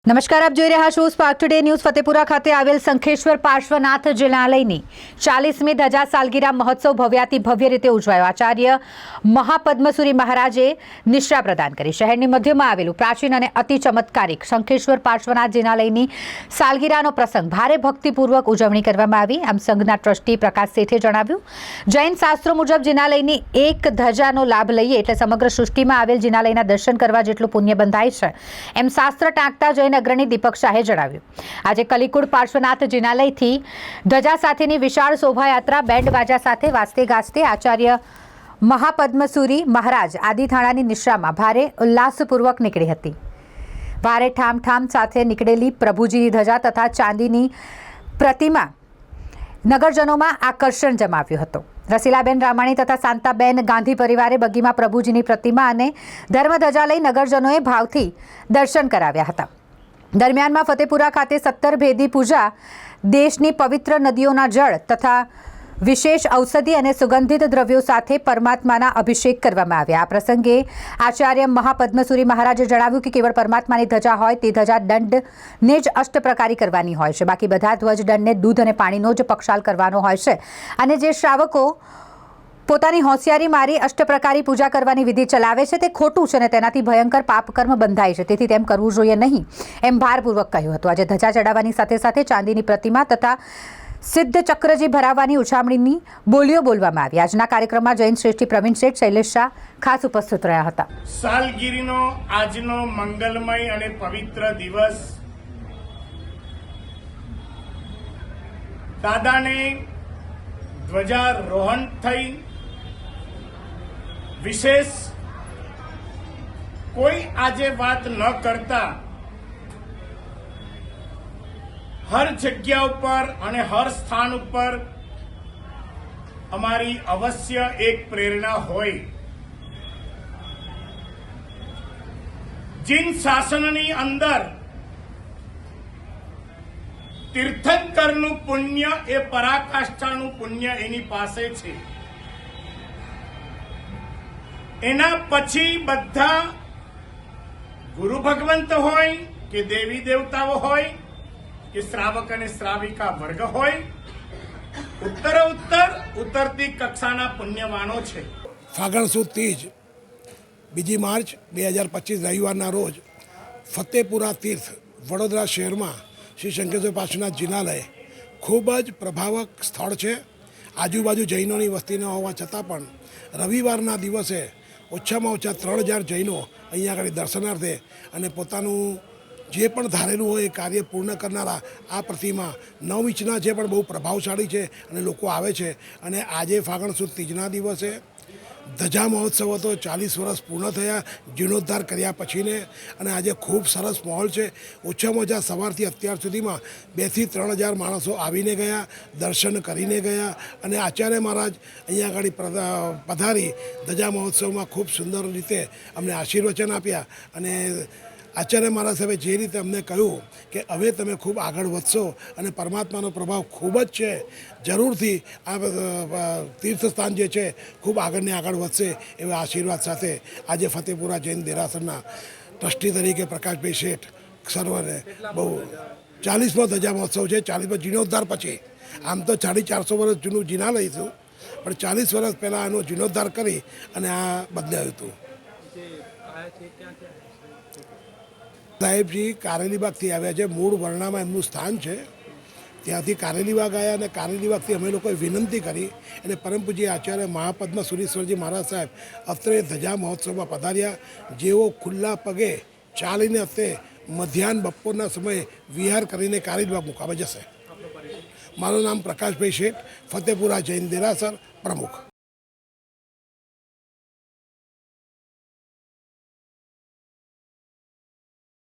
નમસ્કાર, આપ જોઈ રહ્યા છો સ્પાર્ક ટુડે ન્યૂઝ. ફતેપુરા ખાતે આવેલ શંખેશ્વર પાર્શ્વનાથ જિનાલયની 40મી ધજા સાલગીરા મહોત્સવ ભવ્યાતિ ભવ્ય રીતે ઉજવાયો. આચાર્ય મહાપદ્મસુરી મહારાજે નિશ્રા પ્રદાન કરી. શહેરની મધ્યમાં આવેલું પ્રાચીન અને અતિ ચમત્કારિક શંખેશ્વર પાર્શ્વનાથ જિનાલયની સાલગીરાનો પ્રસંગ ભારે ભક્તિપૂર્વક ઉજવણી કરવામાં આવી. આમ સંઘના ટ્રસ્ટી પ્રકાશ શેઠે જણાવ્યું, જૈન શાસ્ત્રો મુજબ જિનાલયની એક ધજાનો લાભ લઈએ એટલે સમગ્ર સૃષ્ટિમાં આવેલ જિનાલયના દર્શન કરવા જેટલું પુણ્ય બંધાય છે, એમ શાસ્ત્ર ટાંકતા જૈન અગ્રણી દીપક શાહે જણાવ્યું. આજે કલિકુડ પાર્શ્વનાથ જિનાલયથી ધજા સાથેની વિશાળ શોભાયાત્રા બેન્ડ બાજા સાથે વાજતે ગાજતે આચાર્ય મહાપદ્મસુરી મહારાજ આદિથાણાની નિશ્રામાં ભારે ઉલ્લાસપૂર્વક નીકળી હતી. ભારે ઠામઠામ સાથે નીકળેલી પ્રભુજીની ધજા તથા ચાંદીની પ્રતિમા નગરજનોમાં આકર્ષણ જમાવ્યું હતું. રસીલાબેન રામાણી તથા શાંતાબેન ગાંધી પરિવારે બગીમાં પ્રભુજીની પ્રતિમા અને ધર્મધજા લઈ નગરજનોએ ભાવથી દર્શન કરાવ્યા હતા. દરમિયાનમાં ફતેપુરા ખાતે 17 ભેદી પૂજા, દેશની પવિત્ર નદીઓના જળ તથા વિશેષ ઔષધિ અને સુગંધિત દ્રવ્યો સાથે પરમાત્માના અભિષેક કરવામાં આવ્યા. આ પ્રસંગે આચાર્ય મહાપદ્મસુરી મહારાજે જણાવ્યું કે કેવળ પરમાત્માની ધજા હોય તે ધજા દંડને જ અષ્ટપ્રકારી કરવાની હોય છે, બાકી બધા ધ્વજ દંડને દૂધ અને પાણીનો જ પક્ષાલ કરવાનો હોય છે. અને જે શ્રાવકો પોતાની હોશિયારી મારી અષ્ટપ્રકારી પૂજા કરવાની વિધિ ચલાવે છે તે ખોટું છે અને તેનાથી ભયંકર પાપકર્મ બંધાય છે, તેથી તેમ કરવું જોઈએ નહીં, એમ ભારપૂર્વક કહ્યું હતું. આજે ધજા ચડાવવાની સાથે સાથે ચાંદીની પ્રતિમા તથા સિદ્ધ ચક્રજી ભરાવવાની ઉછામણીની બોલીઓ બોલવામાં આવી. આજના કાર્યક્રમમાં જૈન શ્રેષ્ઠી પ્રવીણ શેઠ, શૈલેષ શાહ ખાસ ઉપસ્થિત રહ્યા હતા. સાલગીરીનો આજનો મંગલમય અને પવિત્ર દિવસ દાદાને ધ્વજારોહણ થઈ વિશેષ કોઈ આજે વાત ન કરતા હર જગ્યા ઉપર અને હર સ્થાન ઉપર અમારી અવશ્ય એક પ્રેરણા હોય. જીન શાસનની અંદર તીર્થંકરનું પુણ્ય એ પરાકાષ્ઠાનું પુણ્ય એની પાસે છે. એના પછી બધા ગુરુ ભગવંત હોય કે દેવી દેવતાઓ હોય કે શ્રાવક અને શ્રાવિકા વર્ગ હોય, ઉત્તરતી કક્ષાના પુણ્યવાનો છે. ફાગણ સુદ તીજ 2 માર્ચ 2025 રવિવારના રોજ ફતેપુરા તીર્થ વડોદરા શહેરમાં શ્રી શંખેશ્વર પાર્શ્વનાથ જિનાલય ખૂબ જ પ્રભાવક સ્થળ છે. આજુબાજુ જૈનોની વસ્તી ન હોવા છતાં પણ રવિવારના દિવસે ઓછામાં ઓછા 3000 જૈનો અહીંયા આગળ દર્શનાર્થે અને પોતાનું જે પણ ધારેલું હોય એ કાર્ય પૂર્ણ કરનારા આ પ્રતિમા 9 ઇંચના છે પણ બહુ પ્રભાવશાળી છે અને લોકો આવે છે. અને આજે ફાગણ સુદ તીજના દિવસે ધજા મહોત્સવ હતો. 40 વર્ષ પૂર્ણ થયા જીર્ણોદ્ધાર કર્યા પછીને, અને આજે ખૂબ સરસ માહોલ છે. ઓછામાં ઓછા સવારથી અત્યાર સુધીમાં 2 થી 3000 માણસો આવીને ગયા, દર્શન કરીને ગયા. અને આચાર્ય મહારાજ અહીંયા આગળ પધારી ધજા મહોત્સવમાં ખૂબ સુંદર રીતે અમને આશીર્વચન આપ્યા. અને આચાર્ય મહારાજ સાહેબે જે રીતે અમને કહ્યું કે હવે તમે ખૂબ આગળ વધશો અને પરમાત્માનો પ્રભાવ ખૂબ જ છે, જરૂરથી આ તીર્થસ્થાન જે છે ખૂબ આગળને આગળ વધશે એવા આશીર્વાદ સાથે આજે ફતેપુરા જૈન દેરાસરના ટ્રસ્ટી તરીકે પ્રકાશભાઈ શેઠ સર્વને બહુ 40મો ધજા મહોત્સવ છે. 40મો જીર્ણોદ્ધાર પછી, આમ તો 450 વર્ષ જૂનું જિનાલય હતું, પણ 40 વર્ષ પહેલાં એનો જીર્ણોદ્ધાર કરી અને આ બદલાયું હતું. સાહેબજી કારેલીબાગથી આવ્યા છે. મૂળ વર્ણામાં એમનું સ્થાન છે, ત્યાંથી કારેલીબાગ આવ્યા અને કારેલીબાગથી અમે લોકોએ વિનંતી કરી અને પરમ પૂજ્ય આચાર્ય મહાપદ્મસુરીશ્વરજી મહારાજ સાહેબ અત્રે ધજા મહોત્સવમાં પધાર્યા. જેઓ ખુલ્લા પગે ચાલીને અત્રે મધ્યાહન બપોરના સમયે વિહાર કરીને કારેલીબાગ મુકામે જશે. મારું નામ પ્રકાશભાઈ શેઠ, ફતેપુરા જૈન દેરાસર પ્રમુખ.